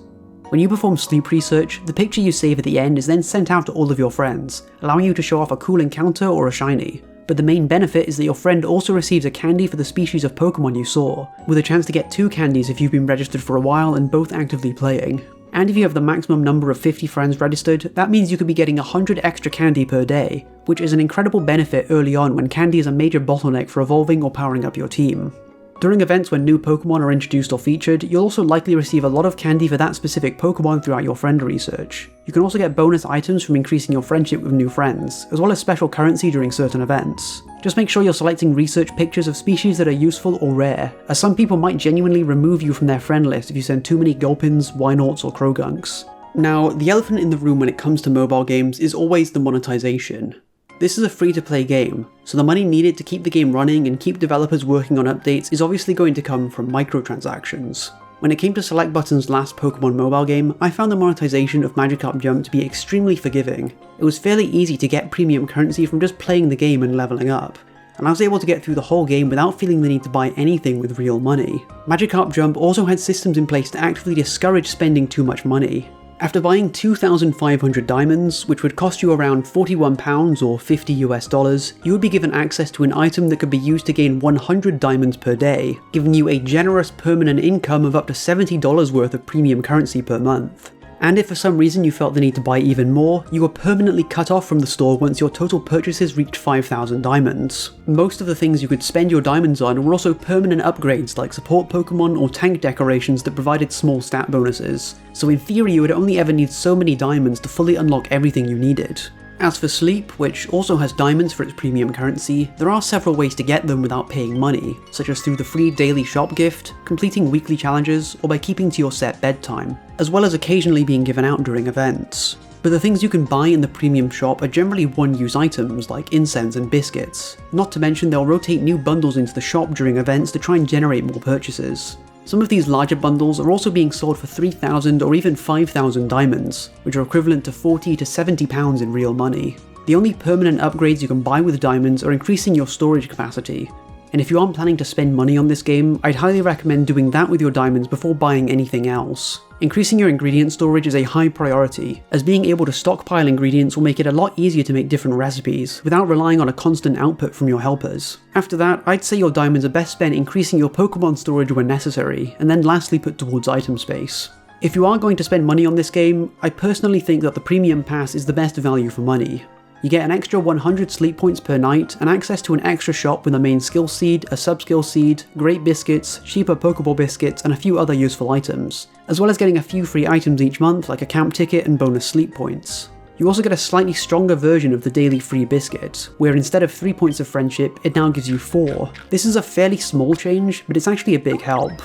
When you perform sleep research, the picture you save at the end is then sent out to all of your friends, allowing you to show off a cool encounter or a shiny. But the main benefit is that your friend also receives a candy for the species of Pokemon you saw, with a chance to get 2 candies if you've been registered for a while and both actively playing. And if you have the maximum number of 50 friends registered, that means you could be getting 100 extra candy per day, which is an incredible benefit early on when candy is a major bottleneck for evolving or powering up your team. During events when new Pokemon are introduced or featured, you'll also likely receive a lot of candy for that specific Pokemon throughout your friend research. You can also get bonus items from increasing your friendship with new friends, as well as special currency during certain events. Just make sure you're selecting research pictures of species that are useful or rare, as some people might genuinely remove you from their friend list if you send too many Gulpins, Wynaughts, or Crogunks. Now, the elephant in the room when it comes to mobile games is always the monetization. This is a free-to-play game, so the money needed to keep the game running and keep developers working on updates is obviously going to come from microtransactions. When it came to Select Button's last Pokemon mobile game, I found the monetization of Magikarp Jump to be extremely forgiving. It was fairly easy to get premium currency from just playing the game and leveling up, and I was able to get through the whole game without feeling the need to buy anything with real money. Magikarp Jump also had systems in place to actively discourage spending too much money. After buying 2,500 diamonds, which would cost you around £41 or $50 US, you would be given access to an item that could be used to gain 100 diamonds per day, giving you a generous permanent income of up to $70 worth of premium currency per month. And if for some reason you felt the need to buy even more, you were permanently cut off from the store once your total purchases reached 5,000 diamonds. Most of the things you could spend your diamonds on were also permanent upgrades like support Pokemon or tank decorations that provided small stat bonuses, so in theory you would only ever need so many diamonds to fully unlock everything you needed. As for Sleep, which also has diamonds for its premium currency, there are several ways to get them without paying money, such as through the free daily shop gift, completing weekly challenges, or by keeping to your set bedtime, as well as occasionally being given out during events. But the things you can buy in the premium shop are generally one-use items like Incense and Biscuits, not to mention they'll rotate new bundles into the shop during events to try and generate more purchases. Some of these larger bundles are also being sold for 3,000 or even 5,000 diamonds, which are equivalent to £40 to £70 in real money. The only permanent upgrades you can buy with diamonds are increasing your storage capacity, and if you aren't planning to spend money on this game, I'd highly recommend doing that with your diamonds before buying anything else. Increasing your ingredient storage is a high priority, as being able to stockpile ingredients will make it a lot easier to make different recipes, without relying on a constant output from your helpers. After that, I'd say your diamonds are best spent increasing your Pokemon storage when necessary, and then lastly put towards item space. If you are going to spend money on this game, I personally think that the Premium Pass is the best value for money. You get an extra 100 sleep points per night, and access to an extra shop with a main skill seed, a subskill seed, great biscuits, cheaper Pokeball biscuits, and a few other useful items, as well as getting a few free items each month like a camp ticket and bonus sleep points. You also get a slightly stronger version of the daily free biscuit, where instead of 3 points of friendship, it now gives you 4. This is a fairly small change, but it's actually a big help.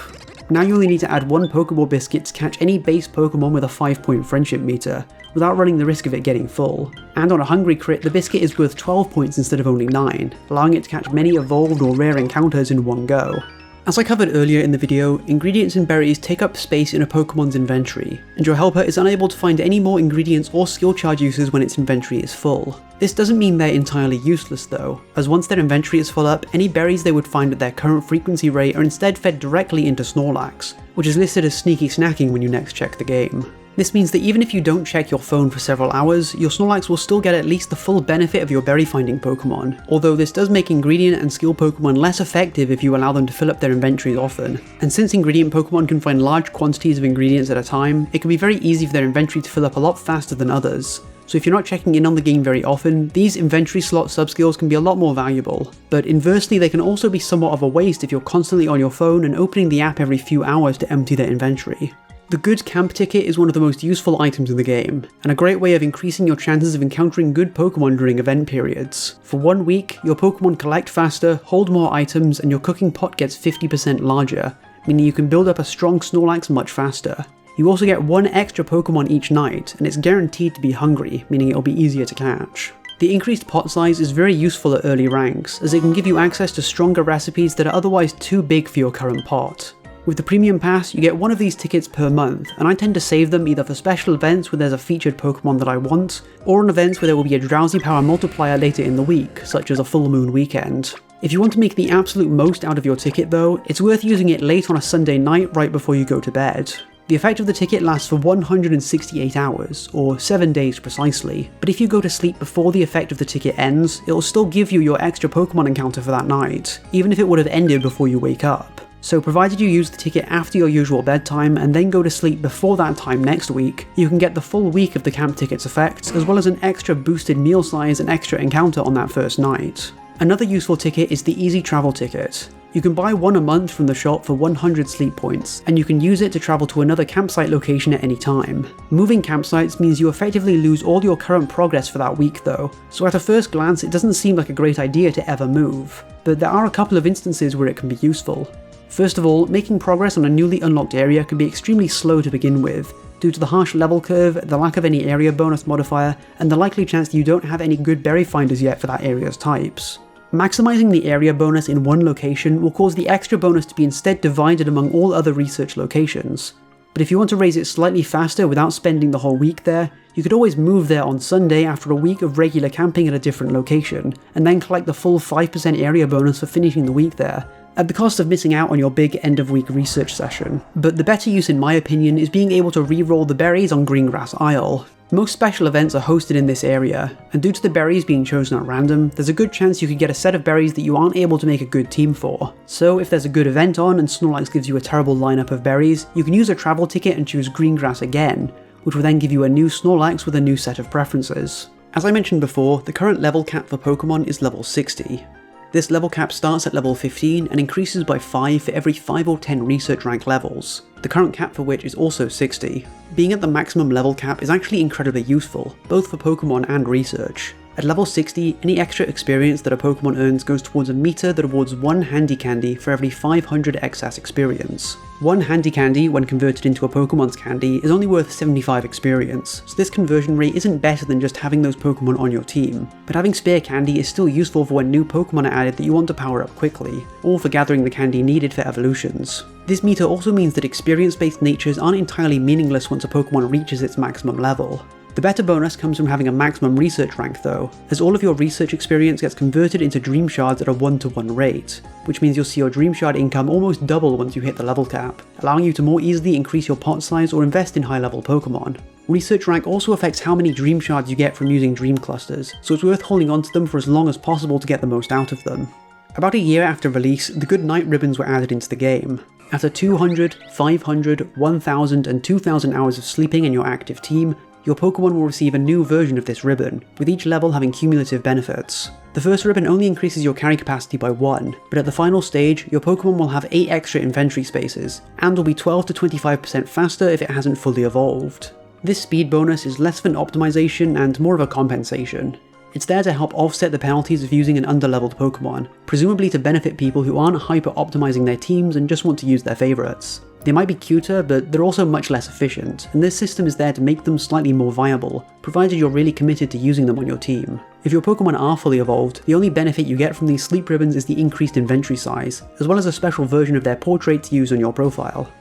Now you only need to add 1 Pokeball biscuit to catch any base Pokemon with a 5-point friendship meter, without running the risk of it getting full. And on a hungry crit, the biscuit is worth 12 points instead of only 9, allowing it to catch many evolved or rare encounters in one go. As I covered earlier in the video, ingredients and berries take up space in a Pokemon's inventory, and your helper is unable to find any more ingredients or skill charge uses when its inventory is full. This doesn't mean they're entirely useless though, as once their inventory is full up, any berries they would find at their current frequency rate are instead fed directly into Snorlax, which is listed as sneaky snacking when you next check the game. This means that even if you don't check your phone for several hours, your Snorlax will still get at least the full benefit of your berry finding Pokemon, although this does make ingredient and skill Pokemon less effective if you allow them to fill up their inventories often. And since ingredient Pokemon can find large quantities of ingredients at a time, it can be very easy for their inventory to fill up a lot faster than others. So if you're not checking in on the game very often, these inventory slot subskills can be a lot more valuable. But inversely, they can also be somewhat of a waste if you're constantly on your phone and opening the app every few hours to empty their inventory. The good camp ticket is one of the most useful items in the game, and a great way of increasing your chances of encountering good Pokemon during event periods. For 1 week, your Pokemon collect faster, hold more items, and your cooking pot gets 50% larger, meaning you can build up a strong Snorlax much faster. You also get 1 extra Pokemon each night, and it's guaranteed to be hungry, meaning it'll be easier to catch. The increased pot size is very useful at early ranks, as it can give you access to stronger recipes that are otherwise too big for your current pot. With the Premium Pass, you get 1 of these tickets per month, and I tend to save them either for special events where there's a featured Pokemon that I want, or on events where there will be a Drowsy Power multiplier later in the week, such as a full moon weekend. If you want to make the absolute most out of your ticket though, it's worth using it late on a Sunday night right before you go to bed. The effect of the ticket lasts for 168 hours, or 7 days precisely, but if you go to sleep before the effect of the ticket ends, it'll still give you your extra Pokemon encounter for that night, even if it would have ended before you wake up. So provided you use the ticket after your usual bedtime and then go to sleep before that time next week, you can get the full week of the camp ticket's effects, as well as an extra boosted meal size and extra encounter on that first night. Another useful ticket is the Easy Travel ticket. You can buy one a month from the shop for 100 sleep points, and you can use it to travel to another campsite location at any time. Moving campsites means you effectively lose all your current progress for that week though, so at a first glance it doesn't seem like a great idea to ever move, but there are a couple of instances where it can be useful. First of all, making progress on a newly unlocked area can be extremely slow to begin with, due to the harsh level curve, the lack of any area bonus modifier, and the likely chance that you don't have any good berry finders yet for that area's types. Maximizing the area bonus in one location will cause the extra bonus to be instead divided among all other research locations. But if you want to raise it slightly faster without spending the whole week there, you could always move there on Sunday after a week of regular camping at a different location, and then collect the full 5% area bonus for finishing the week there, at the cost of missing out on your big end of week research session. But the better use in my opinion is being able to re-roll the berries on Greengrass Isle. Most special events are hosted in this area, and due to the berries being chosen at random, there's a good chance you could get a set of berries that you aren't able to make a good team for. So if there's a good event on and Snorlax gives you a terrible lineup of berries, you can use a travel ticket and choose Greengrass again, which will then give you a new Snorlax with a new set of preferences. As I mentioned before, the current level cap for Pokemon is level 60. This level cap starts at level 15 and increases by 5 for every 5 or 10 research rank levels, the current cap for which is also 60. Being at the maximum level cap is actually incredibly useful, both for Pokemon and research. At level 60, any extra experience that a Pokemon earns goes towards a meter that awards 1 Handy Candy for every 500 excess experience. 1 Handy Candy, when converted into a Pokemon's candy, is only worth 75 experience, so this conversion rate isn't better than just having those Pokemon on your team. But having spare candy is still useful for when new Pokemon are added that you want to power up quickly, or for gathering the candy needed for evolutions. This meter also means that experience-based natures aren't entirely meaningless once a Pokemon reaches its maximum level. The better bonus comes from having a maximum research rank though, as all of your research experience gets converted into Dream Shards at a 1-to-1 rate, which means you'll see your Dream Shard income almost double once you hit the level cap, allowing you to more easily increase your pot size or invest in high level Pokemon. Research rank also affects how many Dream Shards you get from using Dream Clusters, so it's worth holding onto them for as long as possible to get the most out of them. About a year after release, the Good Night ribbons were added into the game. After 200, 500, 1000 and 2000 hours of sleeping in your active team, your Pokemon will receive a new version of this ribbon, with each level having cumulative benefits. The first ribbon only increases your carry capacity by 1, but at the final stage, your Pokemon will have 8 extra inventory spaces, and will be 12 to 25% faster if it hasn't fully evolved. This speed bonus is less of an optimization and more of a compensation. It's there to help offset the penalties of using an underleveled Pokemon, presumably to benefit people who aren't hyper-optimizing their teams and just want to use their favourites. They might be cuter, but they're also much less efficient, and this system is there to make them slightly more viable, provided you're really committed to using them on your team. If your Pokemon are fully evolved, the only benefit you get from these sleep ribbons is the increased inventory size, as well as a special version of their portrait to use on your profile.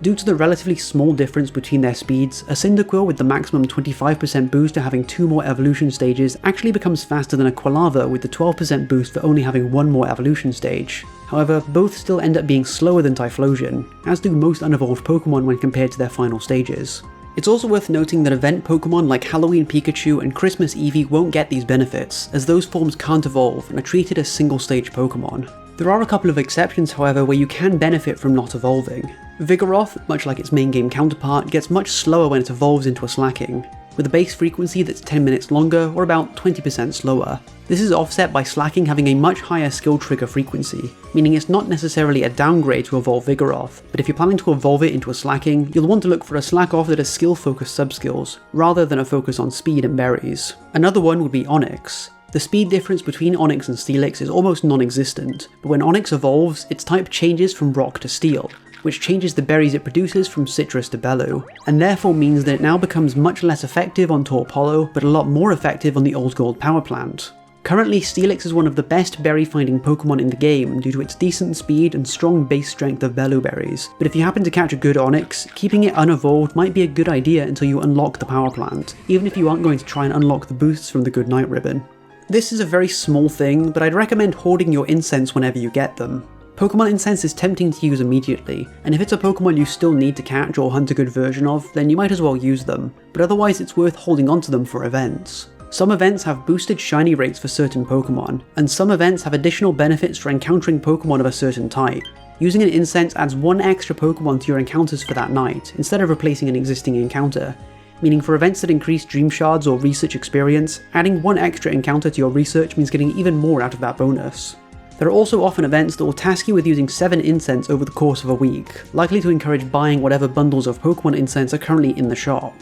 Due to the relatively small difference between their speeds, a Cyndaquil with the maximum 25% boost to having 2 more evolution stages actually becomes faster than a Quilava with the 12% boost for only having 1 more evolution stage. However, both still end up being slower than Typhlosion, as do most unevolved Pokemon when compared to their final stages. It's also worth noting that event Pokemon like Halloween Pikachu and Christmas Eevee won't get these benefits, as those forms can't evolve and are treated as single-stage Pokemon. There are a couple of exceptions however where you can benefit from not evolving. Vigoroth, much like its main game counterpart, gets much slower when it evolves into a Slacking, with a base frequency that's 10 minutes longer or about 20% slower. This is offset by Slacking having a much higher skill trigger frequency, meaning it's not necessarily a downgrade to evolve Vigoroth, but if you're planning to evolve it into a Slacking, you'll want to look for a Slakoth that has skill-focused subskills, rather than a focus on speed and berries. Another one would be Onix. The speed difference between Onix and Steelix is almost non-existent, but when Onix evolves, its type changes from Rock to Steel, which changes the berries it produces from Citrus to Bellu, and therefore means that it now becomes much less effective on Torpollo, but a lot more effective on the Old Gold Power Plant. Currently, Steelix is one of the best berry-finding Pokemon in the game due to its decent speed and strong base strength of Bellu berries, but if you happen to catch a good Onix, keeping it unevolved might be a good idea until you unlock the Power Plant, even if you aren't going to try and unlock the boosts from the Good Night ribbon. This is a very small thing, but I'd recommend hoarding your Incense whenever you get them. Pokemon Incense is tempting to use immediately, and if it's a Pokemon you still need to catch or hunt a good version of, then you might as well use them, but otherwise it's worth holding onto them for events. Some events have boosted shiny rates for certain Pokemon, and some events have additional benefits for encountering Pokemon of a certain type. Using an Incense adds one extra Pokemon to your encounters for that night, instead of replacing an existing encounter, meaning for events that increase Dream Shards or research experience, adding one extra encounter to your research means getting even more out of that bonus. There are also often events that will task you with using 7 Incense over the course of a week, likely to encourage buying whatever bundles of Pokemon Incense are currently in the shop.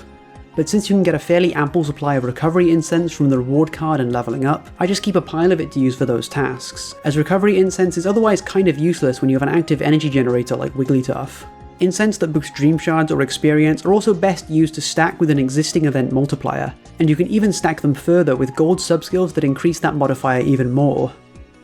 But since you can get a fairly ample supply of Recovery Incense from the reward card and leveling up, I just keep a pile of it to use for those tasks, as Recovery Incense is otherwise kind of useless when you have an active energy generator like Wigglytuff. Incense that boost Dream Shards or experience are also best used to stack with an existing event multiplier, and you can even stack them further with gold subskills that increase that modifier even more.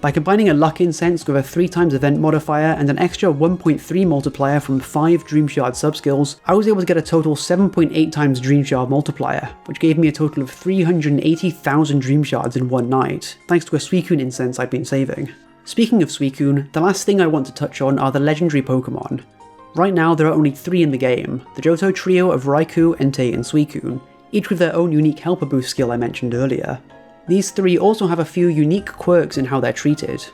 By combining a Luck Incense with a 3x event modifier and an extra 1.3 multiplier from 5 Dream Shard subskills, I was able to get a total 7.8x Dream Shard multiplier, which gave me a total of 380,000 Dream Shards in one night, thanks to a Suicune Incense I'd been saving. Speaking of Suicune, the last thing I want to touch on are the legendary Pokemon. Right now there are only 3 in the game, the Johto trio of Raikou, Entei and Suicune, each with their own unique helper boost skill I mentioned earlier. These 3 also have a few unique quirks in how they're treated.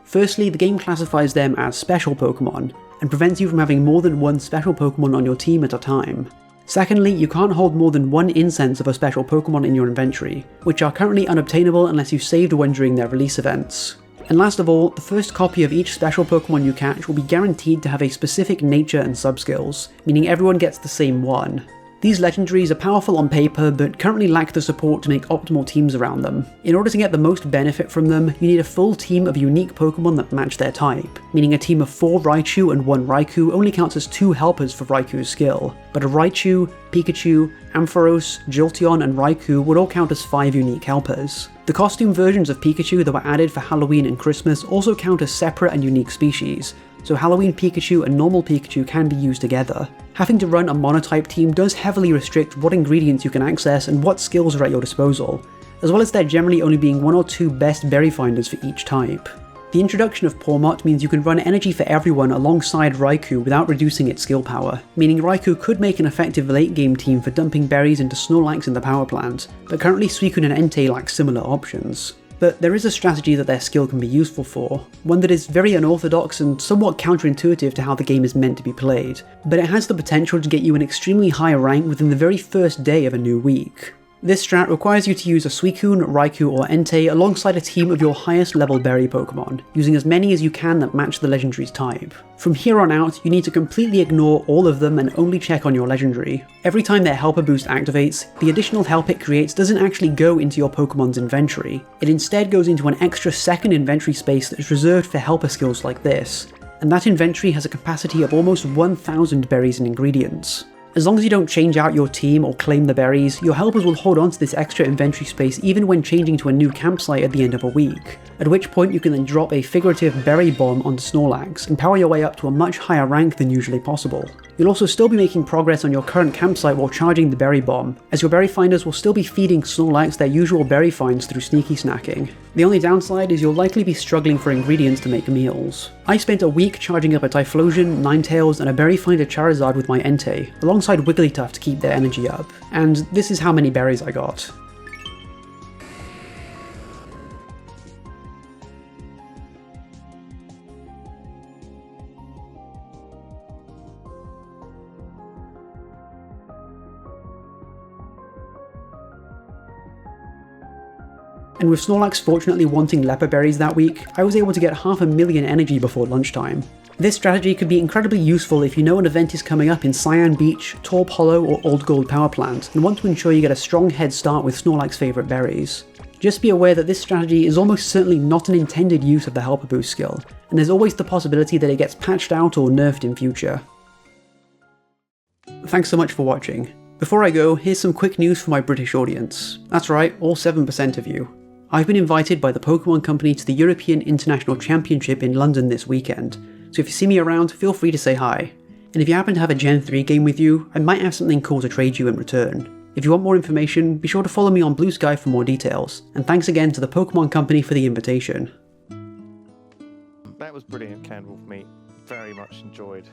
Firstly, the game classifies them as special Pokemon, and prevents you from having more than one special Pokemon on your team at a time. Secondly, you can't hold more than 1 Incense of a special Pokemon in your inventory, which are currently unobtainable unless you saved one during their release events. And last of all, the first copy of each special Pokemon you catch will be guaranteed to have a specific nature and subskills, meaning everyone gets the same one. These legendaries are powerful on paper, but currently lack the support to make optimal teams around them. In order to get the most benefit from them, you need a full team of unique Pokemon that match their type, meaning a team of 4 Raichu and 1 Raikou only counts as 2 helpers for Raikou's skill, but a Raichu, Pikachu, Ampharos, Jolteon and Raikou would all count as 5 unique helpers. The costume versions of Pikachu that were added for Halloween and Christmas also count as separate and unique species, so Halloween Pikachu and normal Pikachu can be used together. Having to run a monotype team does heavily restrict what ingredients you can access and what skills are at your disposal, as well as there generally only being 1 or 2 best berry finders for each type. The introduction of Pawmot means you can run energy for everyone alongside Raikou without reducing its skill power, meaning Raikou could make an effective late game team for dumping berries into Snorlax in the power plant, but currently Suicune and Entei lack similar options. But there is a strategy that their skill can be useful for, one that is very unorthodox and somewhat counterintuitive to how the game is meant to be played, but it has the potential to get you an extremely high rank within the very first day of a new week. This strat requires you to use a Suicune, Raikou or Entei alongside a team of your highest level berry Pokemon, using as many as you can that match the legendary's type. From here on out, you need to completely ignore all of them and only check on your legendary. Every time their helper boost activates, the additional help it creates doesn't actually go into your Pokemon's inventory. It instead goes into an extra second inventory space that is reserved for helper skills like this, and that inventory has a capacity of almost 1,000 berries and ingredients. As long as you don't change out your team or claim the berries, your helpers will hold on to this extra inventory space even when changing to a new campsite at the end of a week, at which point you can then drop a figurative berry bomb onto Snorlax and power your way up to a much higher rank than usually possible. You'll also still be making progress on your current campsite while charging the berry bomb, as your berry finders will still be feeding Snorlax their usual berry finds through sneaky snacking. The only downside is you'll likely be struggling for ingredients to make meals. I spent a week charging up a Typhlosion, Ninetales and a berry finder Charizard with my Entei, alongside Wigglytuff to keep their energy up, and this is how many berries I got. And with Snorlax fortunately wanting leper berries that week, I was able to get 500,000 energy before lunchtime. This strategy could be incredibly useful if you know an event is coming up in Cyan Beach, Torp Hollow or Old Gold Power Plant and want to ensure you get a strong head start with Snorlax's favourite berries. Just be aware that this strategy is almost certainly not an intended use of the helper boost skill, and there's always the possibility that it gets patched out or nerfed in future. Thanks so much for watching. Before I go, here's some quick news for my British audience. That's right, all 7% of you. I've been invited by the Pokemon Company to the European International Championship in London this weekend, so if you see me around, feel free to say hi. And if you happen to have a Gen 3 game with you, I might have something cool to trade you in return. If you want more information, be sure to follow me on Bluesky for more details, and thanks again to the Pokemon Company for the invitation. That was brilliant, Candle Meat. Very much enjoyed.